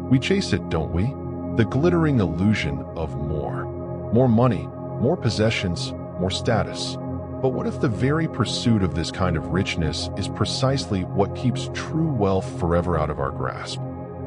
We chase it, don't we? The glittering illusion of more. More money, more possessions, more status. But what if the very pursuit of this kind of richness is precisely what keeps true wealth forever out of our grasp?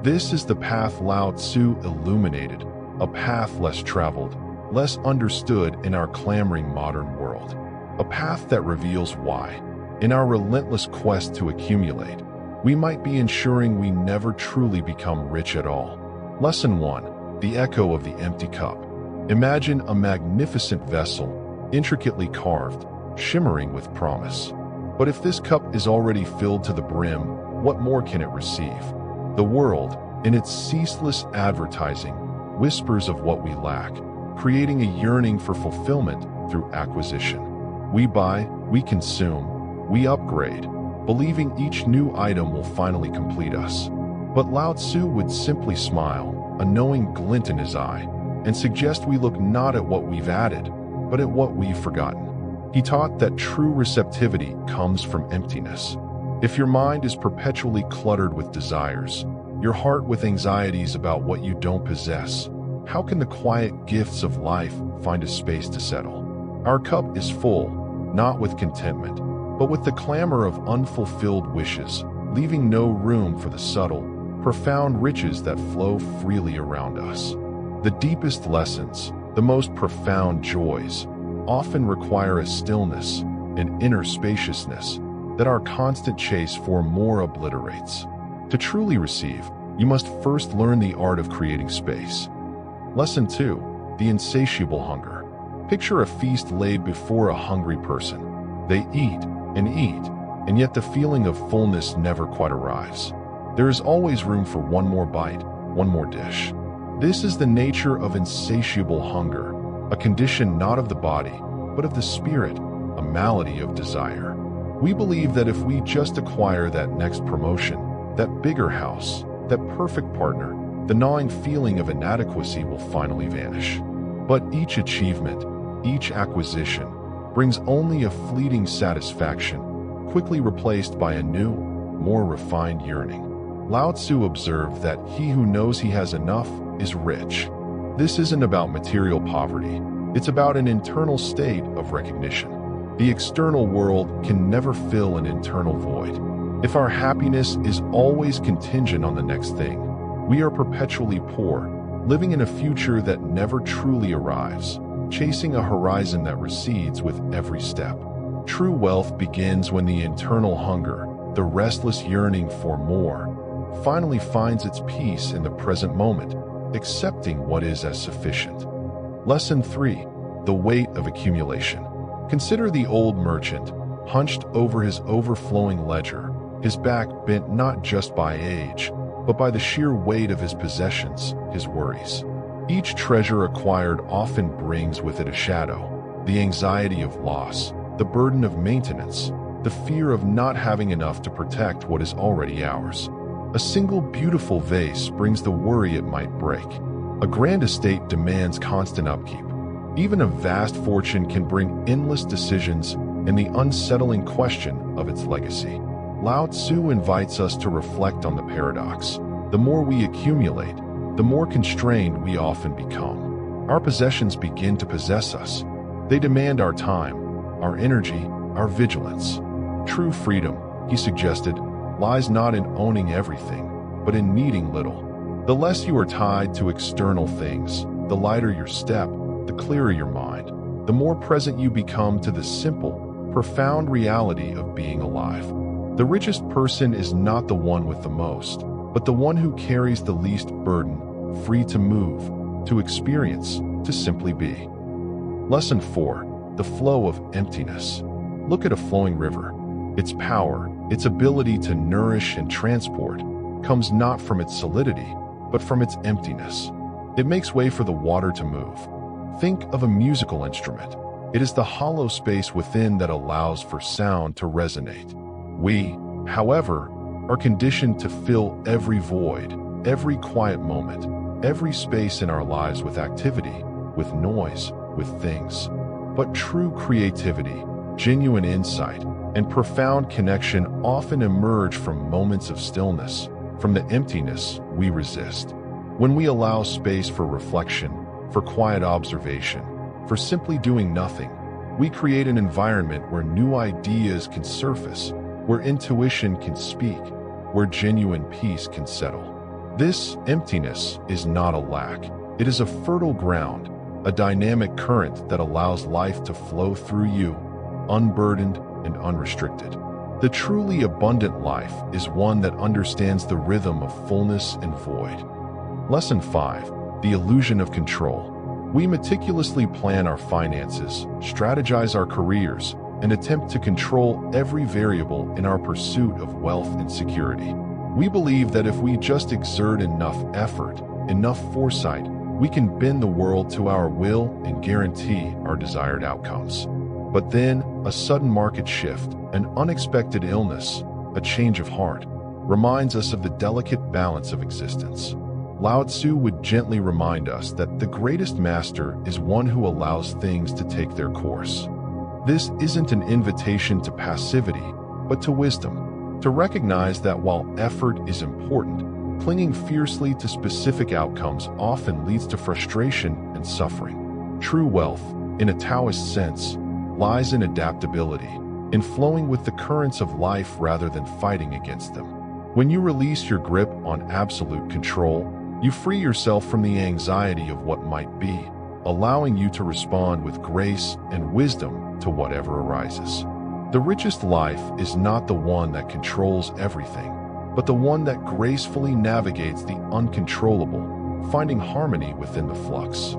This is the path Lao Tzu illuminated, a path less traveled, less understood in our clamoring modern world. A path that reveals why, in our relentless quest to accumulate, we might be ensuring we never truly become rich at all. Lesson 1. The Echo of the Empty Cup. Imagine a magnificent vessel, intricately carved, shimmering with promise. But if this cup is already filled to the brim, what more can it receive? The world, in its ceaseless advertising, whispers of what we lack, creating a yearning for fulfillment through acquisition. We buy, we consume, we upgrade, believing each new item will finally complete us. But Lao Tzu would simply smile, a knowing glint in his eye, and suggest we look not at what we've added, but at what we've forgotten. He taught that true receptivity comes from emptiness. If your mind is perpetually cluttered with desires, your heart with anxieties about what you don't possess, how can the quiet gifts of life find a space to settle? Our cup is full, not with contentment, but with the clamor of unfulfilled wishes, leaving no room for the subtle, profound riches that flow freely around us. The deepest lessons, the most profound joys, often require a stillness, an inner spaciousness, that our constant chase for more obliterates. To truly receive, you must first learn the art of creating space. Lesson 2. The Insatiable Hunger. Picture a feast laid before a hungry person. They eat, and yet the feeling of fullness never quite arrives. There is always room for one more bite, one more dish. This is the nature of insatiable hunger, a condition not of the body, but of the spirit, a malady of desire. We believe that if we just acquire that next promotion, that bigger house, that perfect partner, the gnawing feeling of inadequacy will finally vanish. But each achievement, each acquisition, brings only a fleeting satisfaction, quickly replaced by a new, more refined yearning. Lao Tzu observed that he who knows he has enough is rich. This isn't about material poverty, it's about an internal state of recognition. The external world can never fill an internal void. If our happiness is always contingent on the next thing, we are perpetually poor, living in a future that never truly arrives, chasing a horizon that recedes with every step. True wealth begins when the internal hunger, the restless yearning for more, finally finds its peace in the present moment, accepting what is as sufficient. Lesson 3. The Weight of Accumulation. Consider the old merchant, hunched over his overflowing ledger, his back bent not just by age, but by the sheer weight of his possessions, his worries. Each treasure acquired often brings with it a shadow, the anxiety of loss, the burden of maintenance, the fear of not having enough to protect what is already ours. A single beautiful vase brings the worry it might break. A grand estate demands constant upkeep. Even a vast fortune can bring endless decisions and the unsettling question of its legacy. Lao Tzu invites us to reflect on the paradox. The more we accumulate, the more constrained we often become. Our possessions begin to possess us. They demand our time, our energy, our vigilance. True freedom, he suggested, lies not in owning everything, but in needing little. The less you are tied to external things, the lighter your step, the clearer your mind, the more present you become to the simple, profound reality of being alive. The richest person is not the one with the most, but the one who carries the least burden, free to move, to experience, to simply be. Lesson 4. The Flow of Emptiness. Look at a flowing river. Its power, its ability to nourish and transport, comes not from its solidity, but from its emptiness. It makes way for the water to move. Think of a musical instrument. It is the hollow space within that allows for sound to resonate. We, however, are conditioned to fill every void, every quiet moment, every space in our lives with activity, with noise, with things. But true creativity, genuine insight, and profound connection often emerge from moments of stillness, from the emptiness we resist. When we allow space for reflection, for quiet observation, for simply doing nothing, we create an environment where new ideas can surface, where intuition can speak, where genuine peace can settle. This emptiness is not a lack. It is a fertile ground, a dynamic current that allows life to flow through you, unburdened and unrestricted. The truly abundant life is one that understands the rhythm of fullness and void. Lesson 5. The illusion of control. We meticulously plan our finances, strategize our careers, and attempt to control every variable in our pursuit of wealth and security. We believe that if we just exert enough effort, enough foresight, we can bend the world to our will and guarantee our desired outcomes. But then, a sudden market shift, an unexpected illness, a change of heart, reminds us of the delicate balance of existence. Lao Tzu would gently remind us that the greatest master is one who allows things to take their course. This isn't an invitation to passivity, but to wisdom, to recognize that while effort is important, clinging fiercely to specific outcomes often leads to frustration and suffering. True wealth, in a Taoist sense, lies in adaptability, in flowing with the currents of life rather than fighting against them. When you release your grip on absolute control, you free yourself from the anxiety of what might be, allowing you to respond with grace and wisdom to whatever arises. The richest life is not the one that controls everything, but the one that gracefully navigates the uncontrollable, finding harmony within the flux.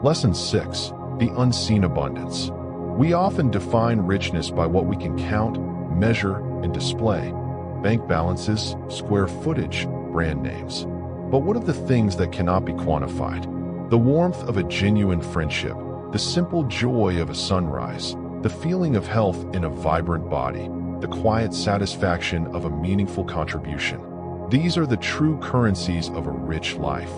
Lesson 6. The unseen abundance. We often define richness by what we can count, measure, and display: bank balances, square footage, brand names. But what of the things that cannot be quantified? The warmth of a genuine friendship, the simple joy of a sunrise, the feeling of health in a vibrant body, the quiet satisfaction of a meaningful contribution. These are the true currencies of a rich life.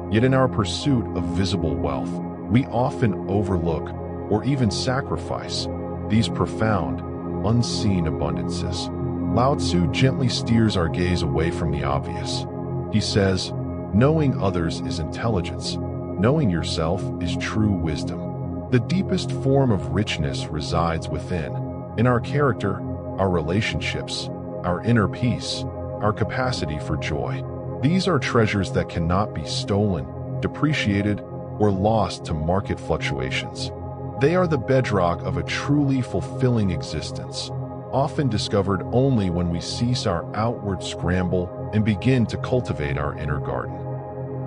Yet in our pursuit of visible wealth, we often overlook or even sacrifice these profound, unseen abundances. Lao Tzu gently steers our gaze away from the obvious. He says, knowing others is intelligence. Knowing yourself is true wisdom. The deepest form of richness resides within, in our character, our relationships, our inner peace, our capacity for joy. These are treasures that cannot be stolen, depreciated, or lost to market fluctuations. They are the bedrock of a truly fulfilling existence, often discovered only when we cease our outward scramble and begin to cultivate our inner garden.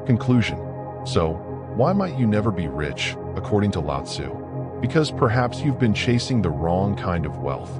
Conclusion. So, why might you never be rich, according to Lao Tzu? Because perhaps you've been chasing the wrong kind of wealth,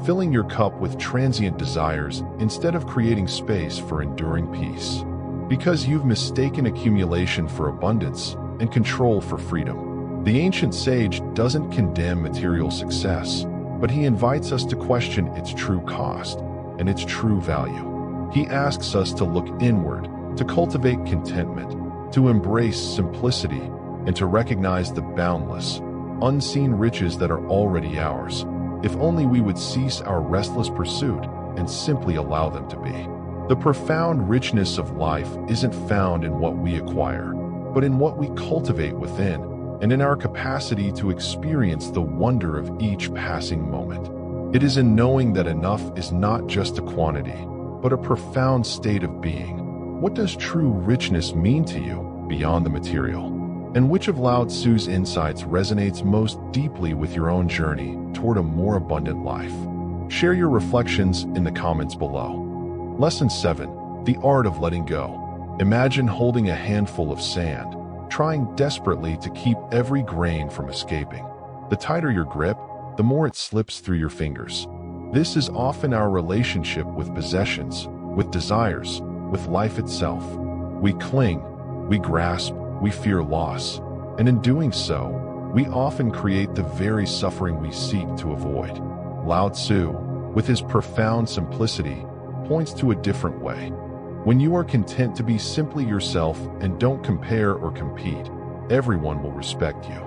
filling your cup with transient desires instead of creating space for enduring peace. Because you've mistaken accumulation for abundance and control for freedom. The ancient sage doesn't condemn material success, but he invites us to question its true cost and its true value. He asks us to look inward, to cultivate contentment, to embrace simplicity, and to recognize the boundless, unseen riches that are already ours, if only we would cease our restless pursuit and simply allow them to be. The profound richness of life isn't found in what we acquire, but in what we cultivate within, and in our capacity to experience the wonder of each passing moment. It is in knowing that enough is not just a quantity, but a profound state of being. What does true richness mean to you beyond the material? And which of Lao Tzu's insights resonates most deeply with your own journey toward a more abundant life? Share your reflections in the comments below. Lesson 7. The art of letting go. Imagine holding a handful of sand, trying desperately to keep every grain from escaping. The tighter your grip, the more it slips through your fingers. This is often our relationship with possessions, with desires, with life itself. We cling, we grasp, we fear loss, and in doing so, we often create the very suffering we seek to avoid. Lao Tzu, with his profound simplicity, points to a different way. When you are content to be simply yourself and don't compare or compete, everyone will respect you.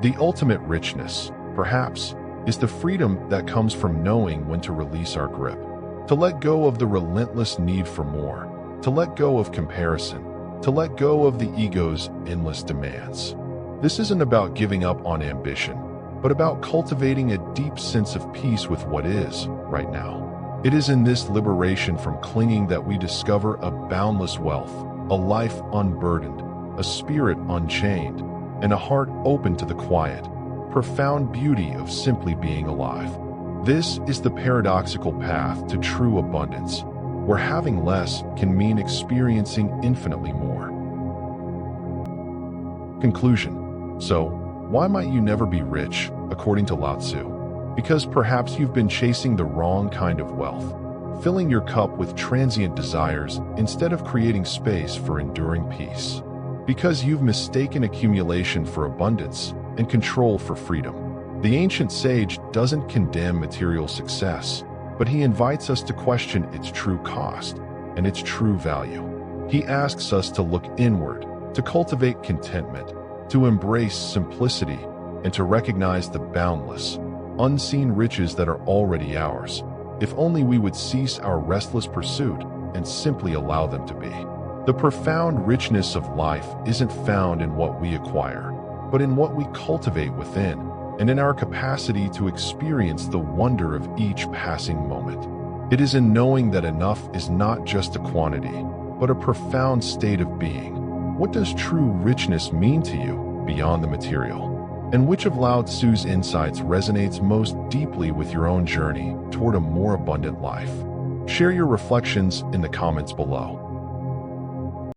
The ultimate richness, perhaps, is the freedom that comes from knowing when to release our grip, to let go of the relentless need for more, to let go of comparison, to let go of the ego's endless demands. This isn't about giving up on ambition, but about cultivating a deep sense of peace with what is right now. It is in this liberation from clinging that we discover a boundless wealth, a life unburdened, a spirit unchained, and a heart open to the quiet, profound beauty of simply being alive. This is the paradoxical path to true abundance, where having less can mean experiencing infinitely more. Conclusion. So, why might you never be rich, according to Lao Tzu? Because perhaps you've been chasing the wrong kind of wealth, filling your cup with transient desires instead of creating space for enduring peace. Because you've mistaken accumulation for abundance and control for freedom. The ancient sage doesn't condemn material success, but he invites us to question its true cost and its true value. He asks us to look inward, to cultivate contentment, to embrace simplicity, and to recognize the boundless, unseen riches that are already ours, if only we would cease our restless pursuit and simply allow them to be. The profound richness of life isn't found in what we acquire, but in what we cultivate within, and in our capacity to experience the wonder of each passing moment. It is in knowing that enough is not just a quantity, but a profound state of being. What does true richness mean to you beyond the material? And which of Lao Tzu's insights resonates most deeply with your own journey toward a more abundant life? Share your reflections in the comments below.